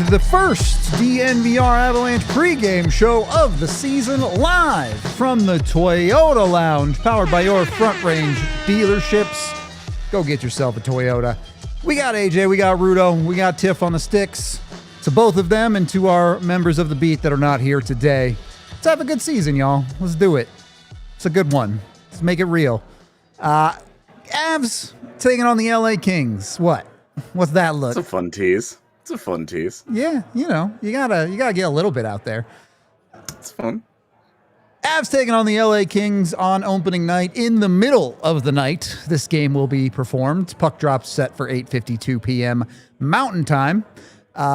The first DNVR Avalanche pregame show of the season, live from the Toyota Lounge, powered by your Front Range dealerships. Go get yourself a Toyota. We got AJ, we got Rudo, we got Tiff on the sticks. To both of them and to our members of the beat that are not here today, let's have a good season, y'all. Let's do it. It's a good one. Let's make it real. Avs taking on the LA Kings. What's that look? It's a fun tease. It's a fun tease. Yeah, you gotta get a little bit out there. It's fun. Avs taking on the LA Kings on opening night. In the middle of the night, this game will be performed. Puck drop set for 8:52 p.m. Mountain Time.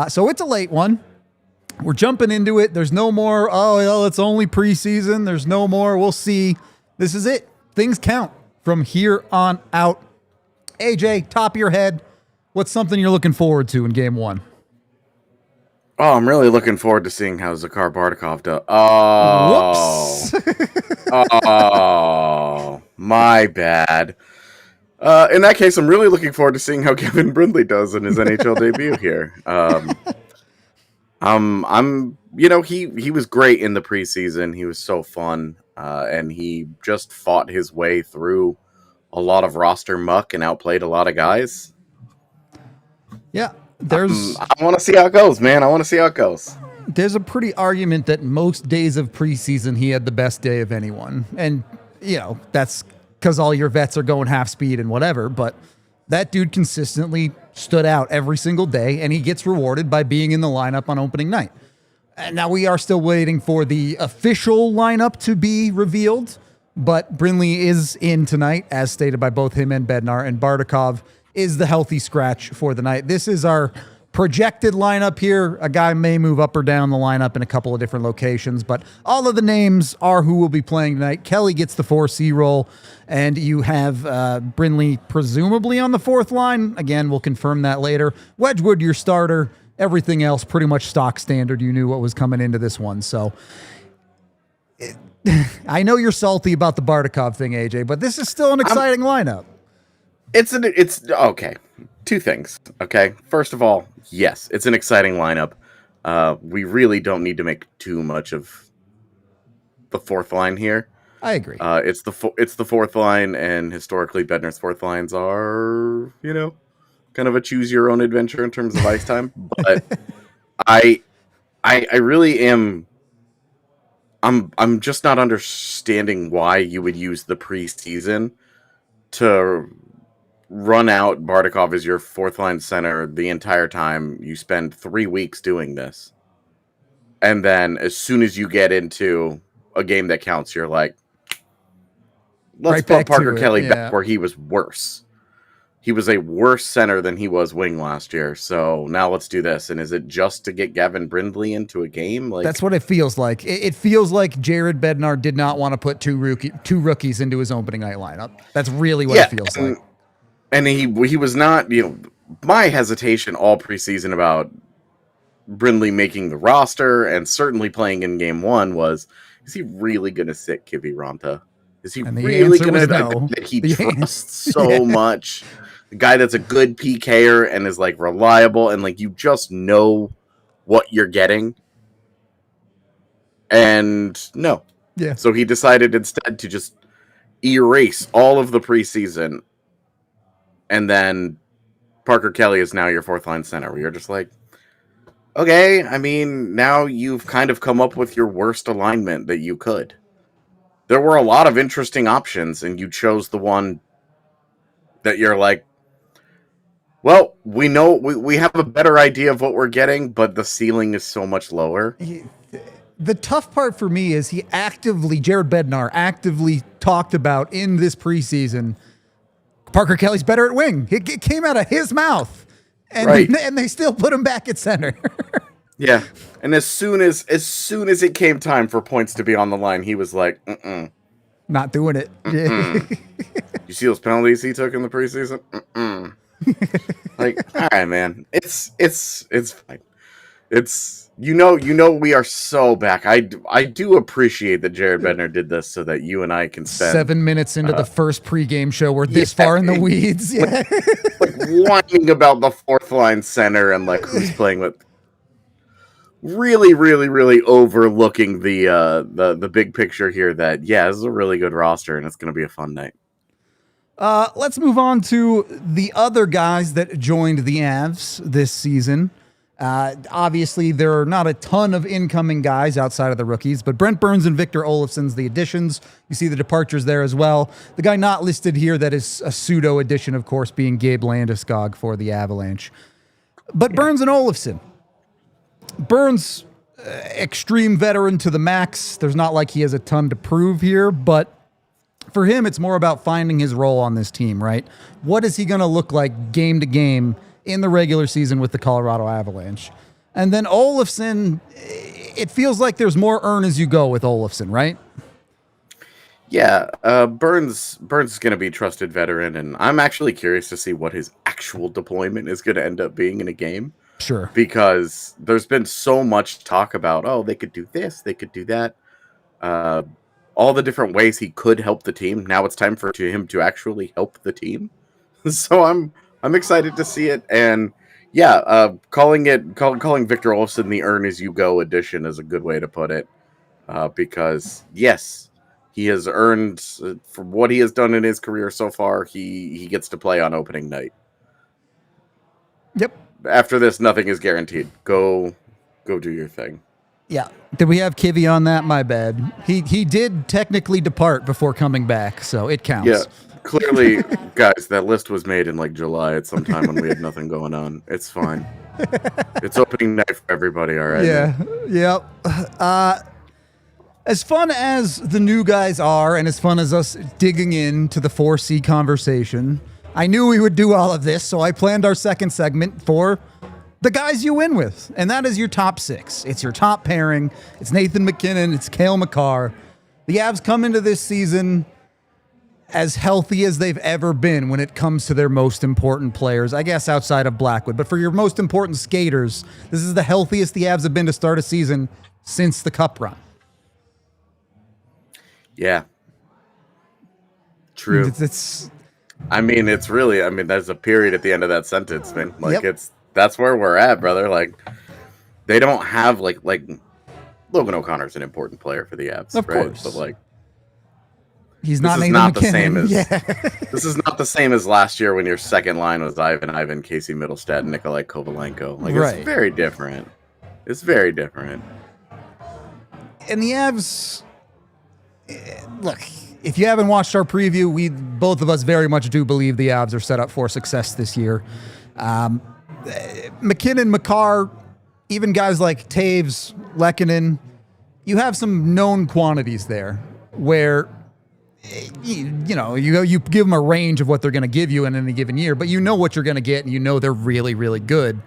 So it's a late one. We're jumping into it. There's no more, it's only preseason. There's no more, we'll see. This is it. Things count from here on out. AJ, top of your head, what's something you're looking forward to in game one? Oh, I'm really looking forward to seeing how Zakhar Bardakov does. Whoops. Oh, my bad. In that case, I'm really looking forward to seeing how Kevin Brindley does in his NHL debut here. He was great in the preseason. He was so fun, and he just fought his way through a lot of roster muck and outplayed a lot of guys. Yeah, I want to see how it goes, man. I want to see how it goes. There's a pretty argument that most days of preseason he had the best day of anyone. And, that's because all your vets are going half speed and whatever. But that dude consistently stood out every single day, and he gets rewarded by being in the lineup on opening night. And now we are still waiting for the official lineup to be revealed. But Brindley is in tonight, as stated by both him and Bednar, and Bardakov is the healthy scratch for the night. This is our projected lineup here. A guy may move up or down the lineup in a couple of different locations, but all of the names are who will be playing tonight. Kelly gets the 4C role, and you have Brindley presumably on the fourth line. Again, we'll confirm that later. Wedgwood, your starter. Everything else pretty much stock standard. You knew what was coming into this one, so I know you're salty about the Bardakov thing, AJ, but this is still an exciting lineup. It's okay. Two things. Okay. First of all, yes, it's an exciting lineup. We really don't need to make too much of the fourth line here. I agree. It's the fourth line, and historically, Bednar's fourth lines are kind of a choose your own adventure in terms of ice time. But I really am. I'm just not understanding why you would use the preseason to run out Bardakov as your fourth line center the entire time. You spend 3 weeks doing this. And then as soon as you get into a game that counts, you're like, let's put Parker Kelly back where he was worse. He was a worse center than he was wing last year. So now let's do this. And is it just to get Gavin Brindley into a game? That's what it feels like. It feels like Jared Bednar did not want to put two rookies into his opening night lineup. That's really what it feels like. And he was not, my hesitation all preseason about Brindley making the roster and certainly playing in game one was, is he really going to sit Kivi Ranta? Is he really going to that he trusts so much? The guy that's a good PKer and is reliable and you just know what you're getting. And no. Yeah. So he decided instead to just erase all of the preseason. And then Parker Kelly is now your fourth line center. Where you're just like, okay, I mean, now you've kind of come up with your worst alignment that you could. There were a lot of interesting options, and you chose the one that you're like, well, we know we have a better idea of what we're getting, but the ceiling is so much lower. The tough part for me is Jared Bednar actively talked about in this preseason Parker Kelly's better at wing. It came out of his mouth, and Right. and they still put him back at center. Yeah, and as soon as it came time for points to be on the line, he was like, Not doing it. You see those penalties he took in the preseason? Like, all right, man, it's fine. It's we are so back. I do appreciate that Jared Bednar did this so that you and I can spend 7 minutes into the first pregame show. We're this far in the weeds. Yeah. like whining about the fourth line center and like who's playing with. Really, really, really overlooking the big picture here. That this is a really good roster and it's going to be a fun night. Let's move on to the other guys that joined the Avs this season. Obviously, there are not a ton of incoming guys outside of the rookies, but Brent Burns and Victor Olofsson's the additions. You see the departures there as well. The guy not listed here that is a pseudo addition, of course, being Gabe Landeskog for the Avalanche. But Burns and Olofsson. Burns, extreme veteran to the max. There's not like he has a ton to prove here, but for him, it's more about finding his role on this team, right? What is he going to look like game to game in the regular season with the Colorado Avalanche? And then Olofsson, it feels like there's more earn as you go with Olofsson, right? Yeah, Burns is going to be trusted veteran, and I'm actually curious to see what his actual deployment is going to end up being in a game. Sure. Because there's been so much talk about, they could do this, they could do that. All the different ways he could help the team. Now it's time for him to actually help the team. So I'm excited to see it. And calling Victor Olofsson the earn as you go edition is a good way to put it. Because yes, he has earned for what he has done in his career so far. He gets to play on opening night. Yep. After this, nothing is guaranteed. Go do your thing. Yeah. Did we have Kivy on that? My bad. He did technically depart before coming back, so it counts. Yeah. Clearly, guys, that list was made in like July at some time when we had nothing going on. It's fine. It's opening night for everybody, all right? Yeah. Yep. As fun as the new guys are, and as fun as us digging into the 4C conversation, I knew we would do all of this, so I planned our second segment for the guys you win with, and that is your top six. It's your top pairing. It's Nathan MacKinnon. It's Cale Makar. The Avs come into this season as healthy as they've ever been when it comes to their most important players, I guess outside of Blackwood. But for your most important skaters, this is the healthiest the Avs have been to start a season since the Cup run. Yeah. True. It's there's a period at the end of that sentence, man. Like, Yep. that's where we're at, brother. Like, they don't have, like Logan O'Connor's an important player for the Avs, Of right? course. But, like, he's not this is Nathan not the MacKinnon. same as this is not the same as last year when your second line was Ivan, Casey Middlestat, Nikolai Kovalenko. Like, Right. It's very different. It's very different. And the Avs, look, if you haven't watched our preview, both of us very much do believe the Avs are set up for success this year. MacKinnon, Makar, even guys like Taves, Lehkonen, you have some known quantities there where you give them a range of what they're going to give you in any given year, but you know what you're going to get, and you know they're really, really good.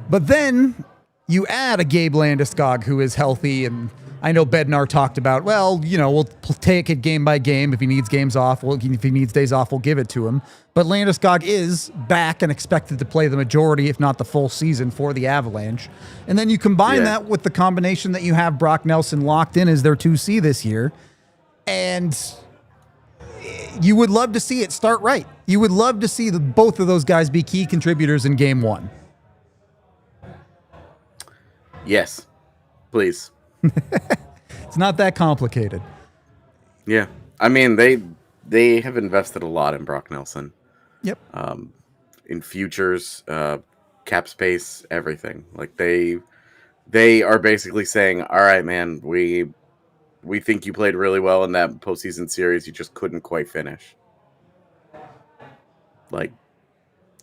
But then you add a Gabe Landeskog who is healthy, and I know Bednar talked about, we'll take it game by game. If he needs games off, if he needs days off, we'll give it to him. But Landeskog is back and expected to play the majority, if not the full season, for the Avalanche. And then you combine that with the combination that you have Brock Nelson locked in as their 2C this year, and you would love to see it start right. You would love to see both of those guys be key contributors in game one. Yes, please. It's not that complicated. Yeah, I mean they have invested a lot in Brock Nelson. Yep. In futures, cap space, everything. Like they are basically saying, all right, man, we think you played really well in that postseason series. You just couldn't quite finish. Like,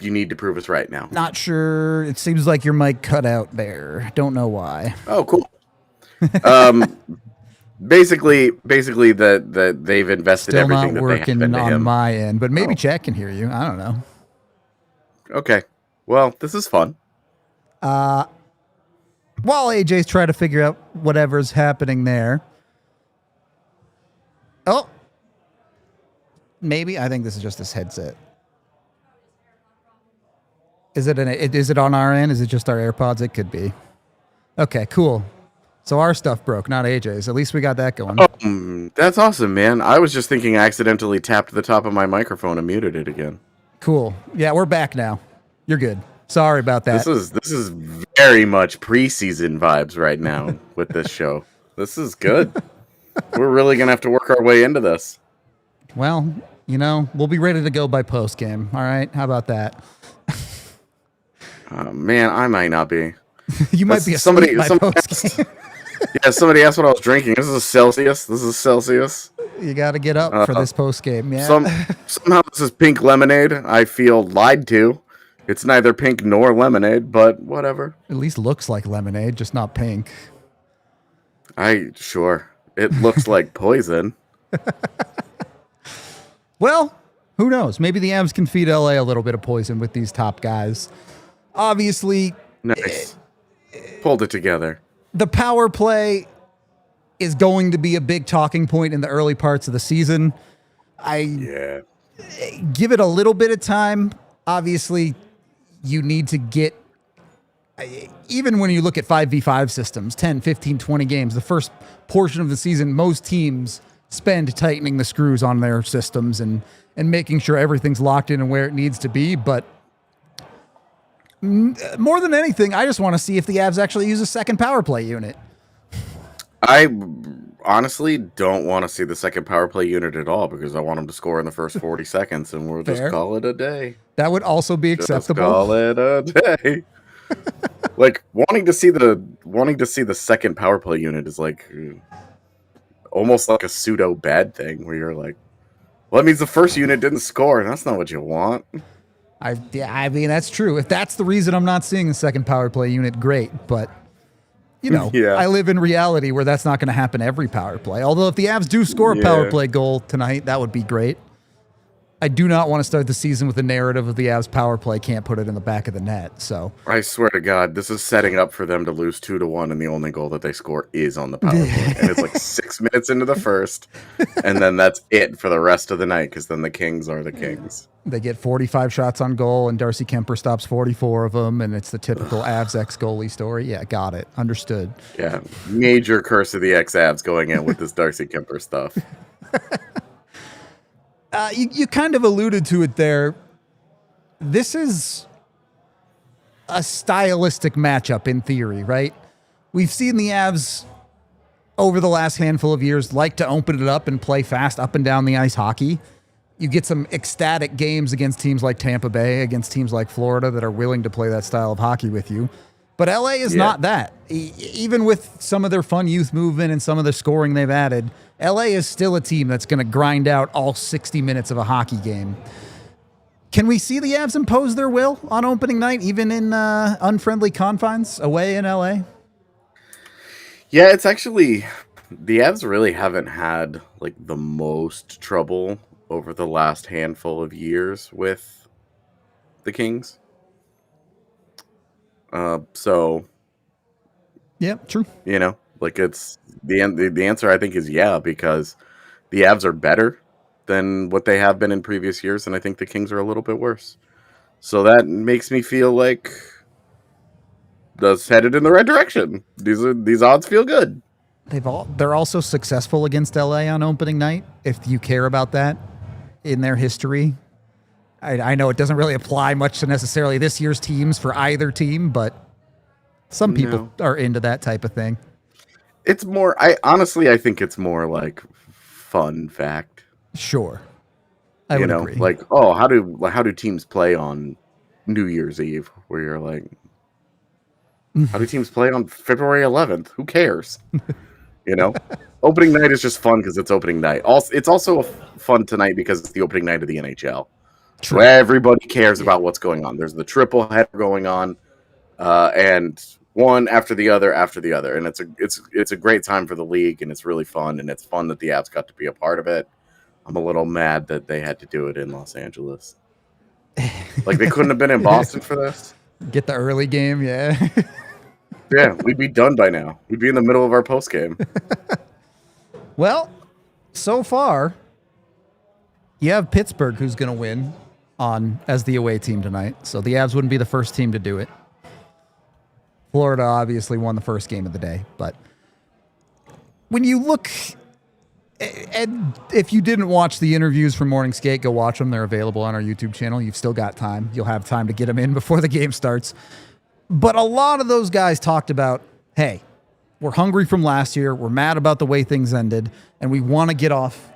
you need to prove us right now. Not sure. It seems like your mic cut out there. Don't know why. Oh, cool. Basically that they've invested Still everything not that they have working into on him. my end, but maybe Chet can hear you. I don't know. Okay. Well, this is fun. While AJ's trying to figure out whatever's happening there. Oh. Maybe. I think this is just his headset. Is it on our end? Is it just our AirPods? It could be. Okay, cool. So our stuff broke, not AJ's. At least we got that going. Oh, that's awesome, man. I was just thinking I accidentally tapped the top of my microphone and muted it again. Cool. Yeah, we're back now. You're good. Sorry about that. This is very much preseason vibes right now with this show. This is good. We're really gonna have to work our way into this. Well, we'll be ready to go by post game. All right, how about that? Man, I might not be. You might be asleep by post game. Yeah, somebody asked what I was drinking. This is Celsius. You got to get up for this post game. Yeah. Somehow this is pink lemonade. I feel lied to. It's neither pink nor lemonade, but whatever. At least looks like lemonade, just not pink. Sure. It looks like poison. Well, who knows? Maybe the Avs can feed LA a little bit of poison with these top guys. Obviously, nice. Pulled it together. The power play is going to be a big talking point in the early parts of the season. Give it a little bit of time. Obviously, you need to get, even when you look at 5v5 systems, 10, 15, 20 games, the first portion of the season, most teams spend tightening the screws on their systems and making sure everything's locked in and where it needs to be. But more than anything, I just want to see if the Avs actually use a second power play unit. I honestly don't want to see the second power play unit at all because I want them to score in the first 40 seconds and we'll just call it a day. That would also be acceptable. Just call it a day. Like wanting to see the second power play unit is like almost like a pseudo bad thing where you're like, well, that means the first unit didn't score, and that's not what you want. I mean, that's true. If that's the reason I'm not seeing the second power play unit, great. But, I live in reality where that's not going to happen every power play. Although if the Avs do score a power play goal tonight, that would be great. I do not want to start the season with the narrative of the Avs power play can't put it in the back of the net. So I swear to God, this is setting up for them to lose 2-1, and the only goal that they score is on the power play. And it's like 6 minutes into the first, and then that's it for the rest of the night because then the Kings are the Kings. They get 45 shots on goal, and Darcy Kemper stops 44 of them, and it's the typical Avs ex-goalie story. Yeah, got it. Understood. Yeah, major curse of the ex-Avs going in with this Darcy Kemper stuff. You kind of alluded to it there. This is a stylistic matchup in theory, right? We've seen the Avs over the last handful of years like to open it up and play fast up and down the ice hockey. You get some ecstatic games against teams like Tampa Bay, against teams like Florida that are willing to play that style of hockey with you. But LA is not that. Even with some of their fun youth movement and some of the scoring they've added, LA is still a team that's going to grind out all 60 minutes of a hockey game. Can we see the Avs impose their will on opening night, even in unfriendly confines away in LA? Yeah, it's actually, the Avs really haven't had like the most trouble over the last handful of years with the Kings. So yeah, true. Like it's the answer I think is because the Avs are better than what they have been in previous years, and I think the Kings are a little bit worse. So that makes me feel like that's headed in the right direction. These odds feel good. They're also successful against LA on opening night, if you care about that in their history. I know it doesn't really apply much to necessarily this year's teams for either team, but some people are into that type of thing. It's more, I think it's more like fun fact. Sure. I would agree. Like, oh, how do teams play on New Year's Eve? Where you're like, how do teams play on February 11th? Who cares? Opening night is just fun because it's opening night. It's also fun tonight because it's the opening night of the NHL. True. Everybody cares about what's going on. There's the triple header going on, and one after the other, and it's a great time for the league, and it's really fun, and it's fun that the Avs got to be a part of it. I'm a little mad that they had to do it in Los Angeles. Like, they couldn't have been in Boston for this. Get the early game, yeah. Yeah, we'd be done by now. We'd be in the middle of our post game. Well, so far, you have Pittsburgh, who's going to win as the away team tonight. So the Avs wouldn't be the first team to do it. Florida obviously won the first game of the day, but when you look, and if you didn't watch the interviews from Morning Skate, go watch them. They're available on our YouTube channel. You've still got time. You'll have time to get them in before the game starts. But a lot of those guys talked about, hey, we're hungry from last year. We're mad about the way things ended, and we want to get off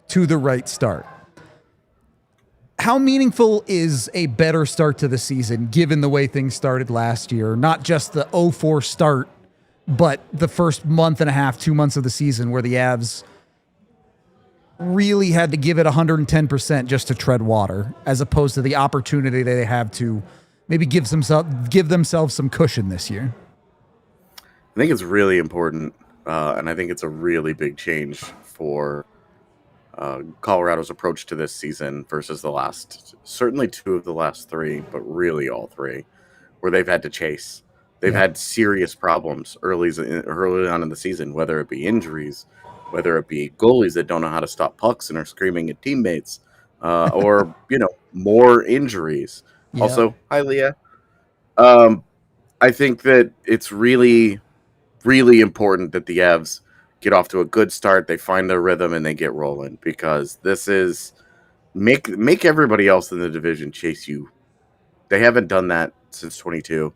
to the right start. How meaningful is a better start to the season, given the way things started last year? Not just the 0-4 start, but the first month and a half, 2 months of the season where the Avs really had to give it 110% just to tread water, as opposed to the opportunity they have to maybe give themselves some cushion this year. I think it's really important, and I think it's a really big change for Colorado's approach to this season versus certainly 2 of the last 3, but really all 3, where they've had to chase. They've had serious problems early on in the season, whether it be injuries, whether it be goalies that don't know how to stop pucks and are screaming at teammates, or more injuries. Yeah. Also, hi Leah. I think that it's really, really important that the Avs get off to a good start. They find their rhythm and they get rolling, because this is make everybody else in the division chase you. They haven't done that since 22.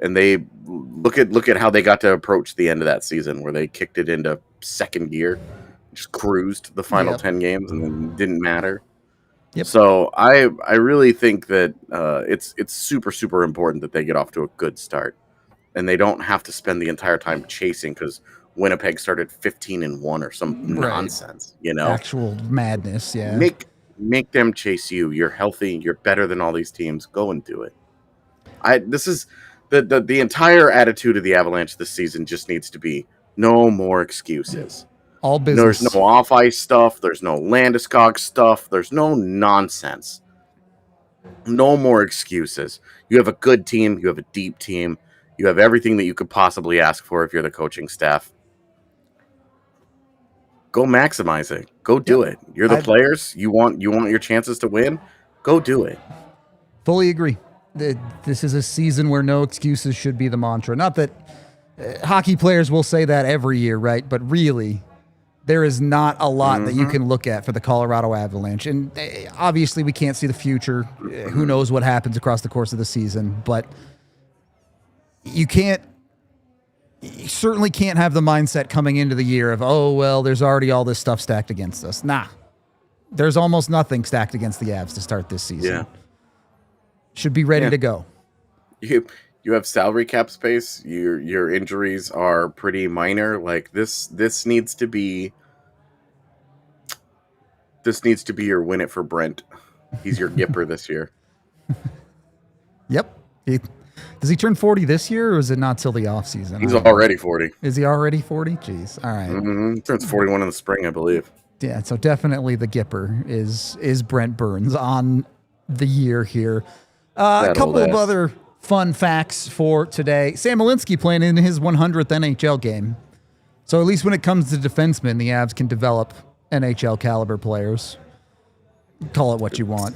And they look at how they got to approach the end of that season, where they kicked it into second gear, just cruised the final 10 games, and then didn't matter. Yep. So I really think that it's super, super important that they get off to a good start, and they don't have to spend the entire time chasing because Winnipeg started 15-1 or some nonsense, Actual madness. Yeah. Make them chase you. You're healthy. You're better than all these teams. Go and do it. This is the entire attitude of the Avalanche this season just needs to be no more excuses. All business. There's no off-ice stuff. There's no Landeskog stuff. There's no nonsense. No more excuses. You have a good team. You have a deep team. You have everything that you could possibly ask for if you're the coaching staff. Go maximize it. Go do it. You're the players. You want your chances to win. Go do it. Fully agree. This is a season where no excuses should be the mantra. Not that hockey players will say that every year, right? But really, there is not a lot that you can look at for the Colorado Avalanche. And obviously, we can't see the future. Who knows what happens across the course of the season. But you certainly can't have the mindset coming into the year of, oh, well, there's already all this stuff stacked against us. Nah. There's almost nothing stacked against the Avs to start this season. Yeah. Should be ready to go. You have salary cap space. Your injuries are pretty minor. Like this needs to be your win it for Brent. He's your Gipper this year. Yep. Does he turn 40 this year, or is it not till the offseason? He's already 40. Is he already 40? Jeez. All right. He turns 41 in the spring, I believe. Yeah, so definitely the Gipper is Brent Burns on the year here. A couple of other fun facts for today. Sam Alinsky playing in his 100th NHL game. So at least when it comes to defensemen, the Avs can develop NHL caliber players. Call it what you want.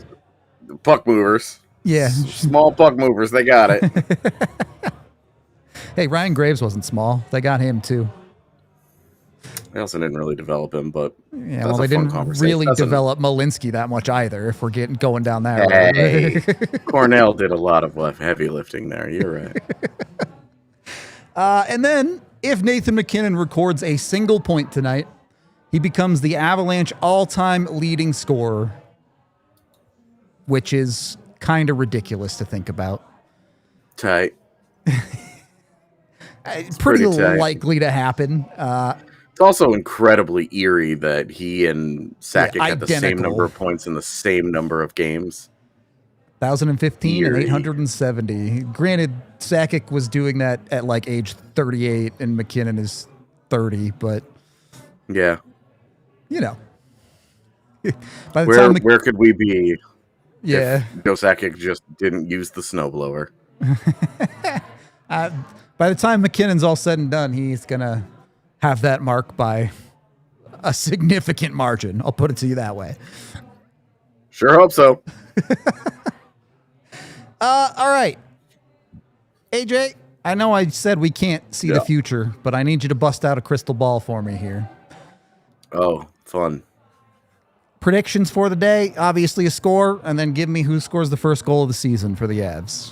Puck movers. Yeah. Small puck movers. They got it. Hey, Ryan Graves wasn't small. They got him too. They also didn't really develop him, but yeah, well, they didn't really develop Malinsky that much either. If we're going down that road. Cornell did a lot of heavy lifting there. You're right. And then, if Nathan MacKinnon records a single point tonight, he becomes the Avalanche all-time leading scorer, which is kind of ridiculous to think about. Tight. It's pretty likely to happen. It's also incredibly eerie that he and Sakic had the same number of points in the same number of games. 1,015 and Eerie. 870. Granted, Sakic was doing that at like age 38 and McKinnon is 30, but Yeah. you know. By the time Where could we be yeah. if Joe Sakic just didn't use the snowblower? By the time McKinnon's all said and done, he's going to have that mark by a significant margin. I'll put it to you that way. Sure hope so. All right. AJ, I know I said we can't see the future, but I need you to bust out a crystal ball for me here. Oh, fun. Predictions for the day, obviously a score, and then give me who scores the first goal of the season for the Avs.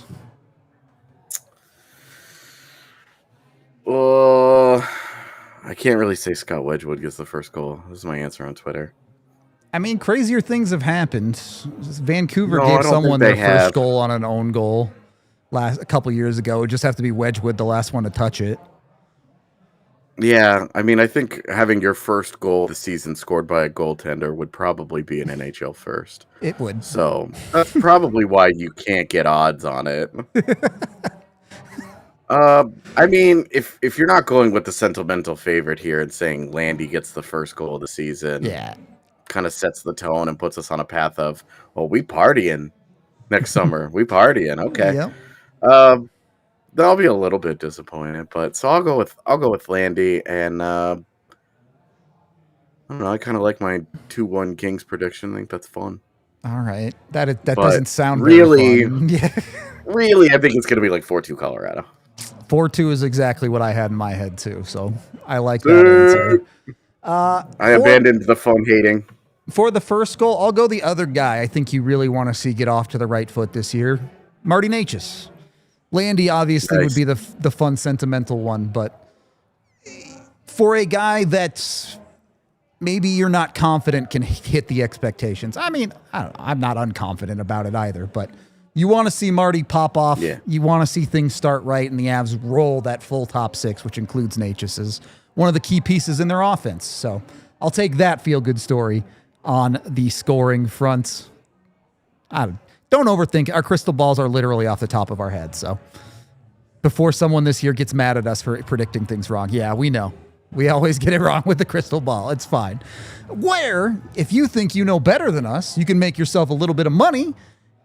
I can't really say Scott Wedgwood gets the first goal. This is my answer on Twitter. I mean, crazier things have happened. Vancouver No, gave I don't someone think their they first have. goal on an own goal a couple years ago. It would just have to be Wedgwood, the last one to touch it. Yeah, I mean, I think having your first goal of the season scored by a goaltender would probably be an NHL first. It would. So that's probably why you can't get odds on it. I mean, if you're not going with the sentimental favorite here and saying Landy gets the first goal of the season, Yeah. kind of sets the tone and puts us on a path of, well, we partying next summer. We partying, okay. Yep. Then I'll be a little bit disappointed, but so I'll go with Landy, and I don't know. I kind of like my 2-1 Kings prediction. I think that's fun. All right. That doesn't sound really very fun. Yeah. Really, I think it's going to be like 4-2 Colorado. 4-2 is exactly what I had in my head too. So I like that answer. I abandoned the fun hating. For the first goal, I'll go the other guy I think you really want to see get off to the right foot this year, Marty Necas. Landy obviously would be the fun, sentimental one, but for a guy that's maybe you're not confident can hit the expectations. I mean, I don't know, I'm not unconfident about it either, but you want to see Marty pop off. Yeah. You want to see things start right, and the Avs roll that full top six, which includes Necas as one of the key pieces in their offense. So I'll take that feel-good story on the scoring front. Don't overthink it. Our crystal balls are literally off the top of our heads. So before someone this year gets mad at us for predicting things wrong, yeah, we know. We always get it wrong with the crystal ball. It's fine. Where, if you think you know better than us, you can make yourself a little bit of money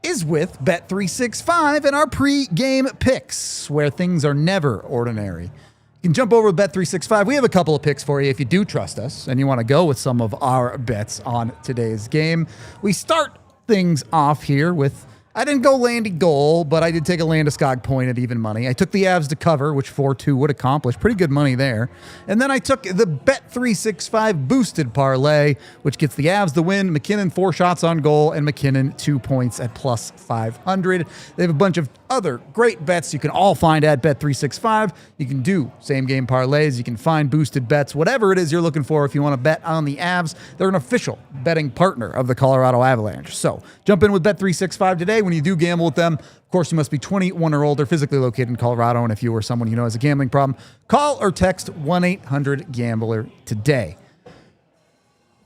is with Bet365 and our pre-game picks, where things are never ordinary. You can jump over to Bet365. We have a couple of picks for you if you do trust us and you want to go with some of our bets on today's game. We start things off here with, I didn't go Landy goal, but I did take a Landeskog point at even money. I took the Avs to cover, which 4-2 would accomplish. Pretty good money there. And then I took the Bet365 boosted parlay, which gets the Avs the win, McKinnon 4 shots on goal, and McKinnon 2 points at plus 500. They have a bunch of other great bets you can all find at Bet365. You can do same game parlays. You can find boosted bets, whatever it is you're looking for if you want to bet on the Avs. They're an official betting partner of the Colorado Avalanche. So jump in with Bet365 today. When you do gamble with them, of course, you must be 21 or older, physically located in Colorado, and if you or someone you know has a gambling problem, call or text 1-800-GAMBLER today.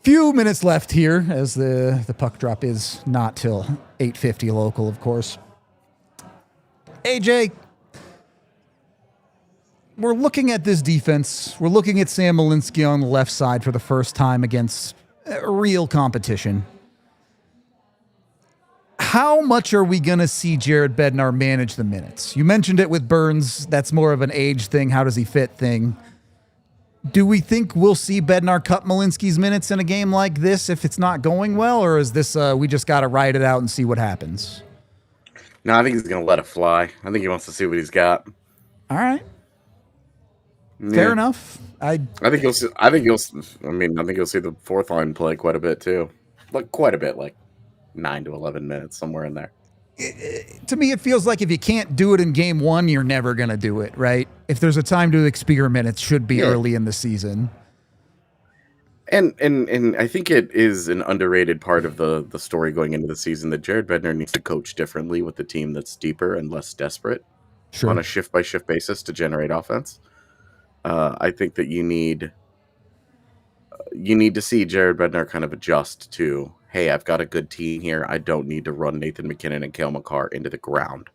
Few minutes left here, as the puck drop is not till 8:50 local, of course. AJ, we're looking at this defense. We're looking at Sam Malinsky on the left side for the first time against real competition. How much are we going to see Jared Bednar manage the minutes? You mentioned it with Burns. That's more of an age thing. How does he fit thing? Do we think we'll see Bednar cut Malinsky's minutes in a game like this if it's not going well? Or is this we just got to ride it out and see what happens? No, I think he's going to let it fly. I think he wants to see what he's got. All right. Yeah. Fair enough. I think you'll see the fourth line play quite a bit too. Like quite a bit, like 9 to 11 minutes, somewhere in there. To me, it feels like if you can't do it in game one, you're never going to do it, right? If there's a time to experiment, it should be early in the season. And I think it is an underrated part of the story going into the season that Jared Bednar needs to coach differently with a team that's deeper and less desperate on a shift-by-shift basis to generate offense. I think that you need to see Jared Bednar kind of adjust to, hey, I've got a good team here. I don't need to run Nathan McKinnon and Cale Makar into the ground.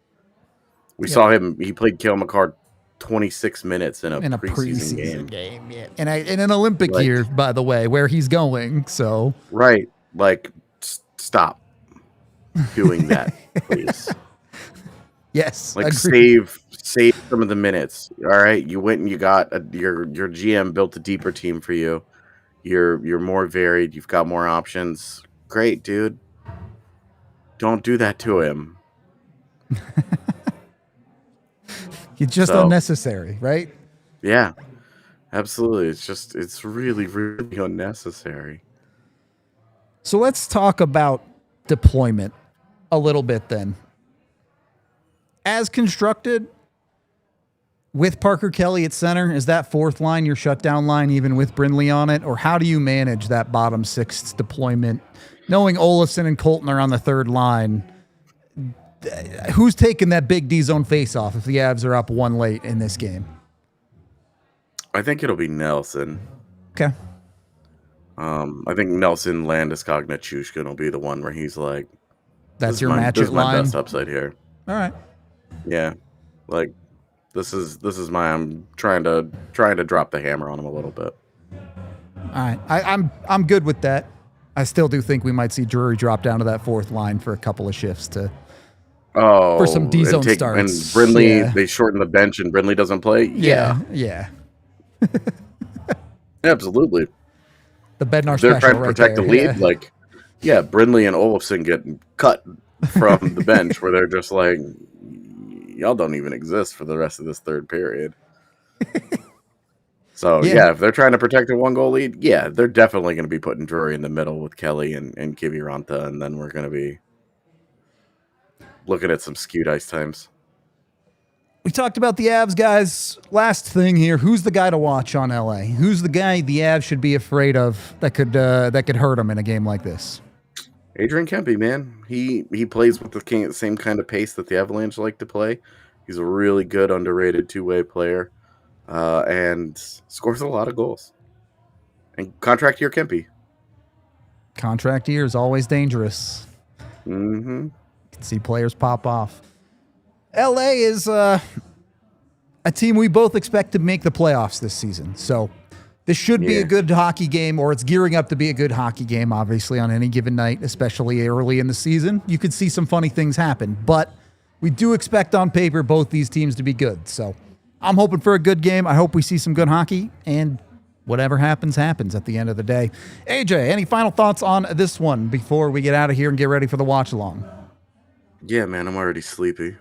We saw him. He played Cale Makar 26 minutes in a preseason game. Yeah. And in an Olympic year, by the way, where he's going. So right, like stop doing that, please. Yes, like save some of the minutes. All right, you went and you got your GM built a deeper team for you. You're more varied. You've got more options. Great, dude. Don't do that to him. It's just unnecessary, right? Yeah, absolutely. It's really, really unnecessary. So let's talk about deployment a little bit then. As constructed, with Parker Kelly at center, is that fourth line your shutdown line even with Brindley on it? Or how do you manage that bottom six deployment? Knowing Olofsson and Colton are on the third line, who's taking that big D-zone face-off if the Avs are up 1 late in this game? I think it'll be Nelson. Okay. I think Nelson, Landeskog, Nichushkin will be the one where he's like, that's your matchup line? This is my best upside here. All right. Yeah. Like, this is I'm trying to drop the hammer on him a little bit. All right. I'm good with that. I still do think we might see Drury drop down to that fourth line for a couple of shifts for some D-zone starts. And Brindley, they shorten the bench and Brindley doesn't play? Yeah. Absolutely. The Bednar They're special trying to protect the lead. Brindley and Olofsson get cut from the bench where they're just like, y'all don't even exist for the rest of this third period. So, if they're trying to protect a 1-goal lead, they're definitely going to be putting Drury in the middle with Kelly and Kiviranta, and then we're going to be looking at some skewed ice times. We talked about the Avs, guys. Last thing here, who's the guy to watch on LA? Who's the guy the Avs should be afraid of that could hurt them in a game like this? Adrian Kempe, man. He plays with the same kind of pace that the Avalanche like to play. He's a really good, underrated two-way player. And scores a lot of goals. And contract year Kempe. Contract year is always dangerous. Mm-hmm. You can see players pop off. LA is a team we both expect to make the playoffs this season. So this should be a good hockey game, or it's gearing up to be a good hockey game, obviously, on any given night, especially early in the season. You could see some funny things happen, but we do expect on paper both these teams to be good. So I'm hoping for a good game. I hope we see some good hockey, and whatever happens, happens at the end of the day. AJ, any final thoughts on this one before we get out of here and get ready for the watch-along? Yeah, man, I'm already sleepy.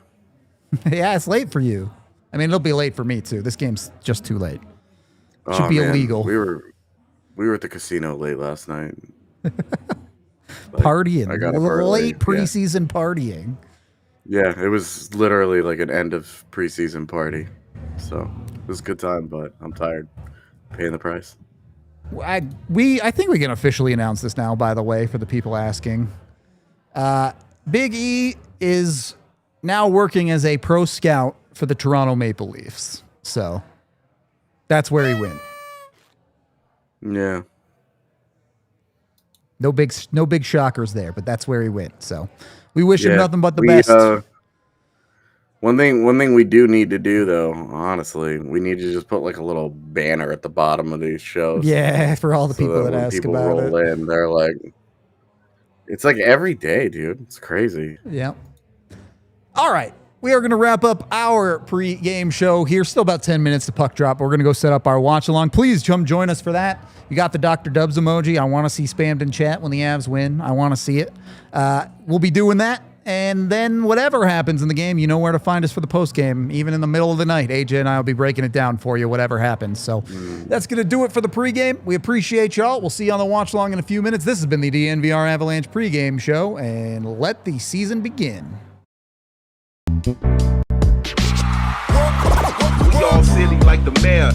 Yeah, it's late for you. I mean, it'll be late for me, too. This game's just too late. Should be illegal. We were at the casino late last night. Partying. Late preseason partying. Yeah, it was literally like an end of preseason party. So it was a good time, but I'm tired. Paying the price. I think we can officially announce this now, by the way, for the people asking. Big E is now working as a pro scout for the Toronto Maple Leafs. So that's where he went. Yeah. No big shockers there, but that's where he went. So we wish him nothing but the best. One thing we do need to do, though, honestly, we need to just put like a little banner at the bottom of these shows. Yeah, for all the people that ask people about roll in, they're like, it's like every day, dude. It's crazy. Yeah. All right. We are going to wrap up our pre-game show here. Still about 10 minutes to puck drop. We're going to go set up our watch-along. Please come join us for that. You got the Dr. Dubs emoji. I want to see spammed in chat when the Avs win. I want to see it. We'll be doing that. And then whatever happens in the game, you know where to find us for the post-game. Even in the middle of the night, AJ and I will be breaking it down for you, whatever happens. So that's going to do it for the pregame. We appreciate y'all. We'll see you on the watch-along in a few minutes. This has been the DNVR Avalanche pregame show, and let the season begin. We all silly like the mayor.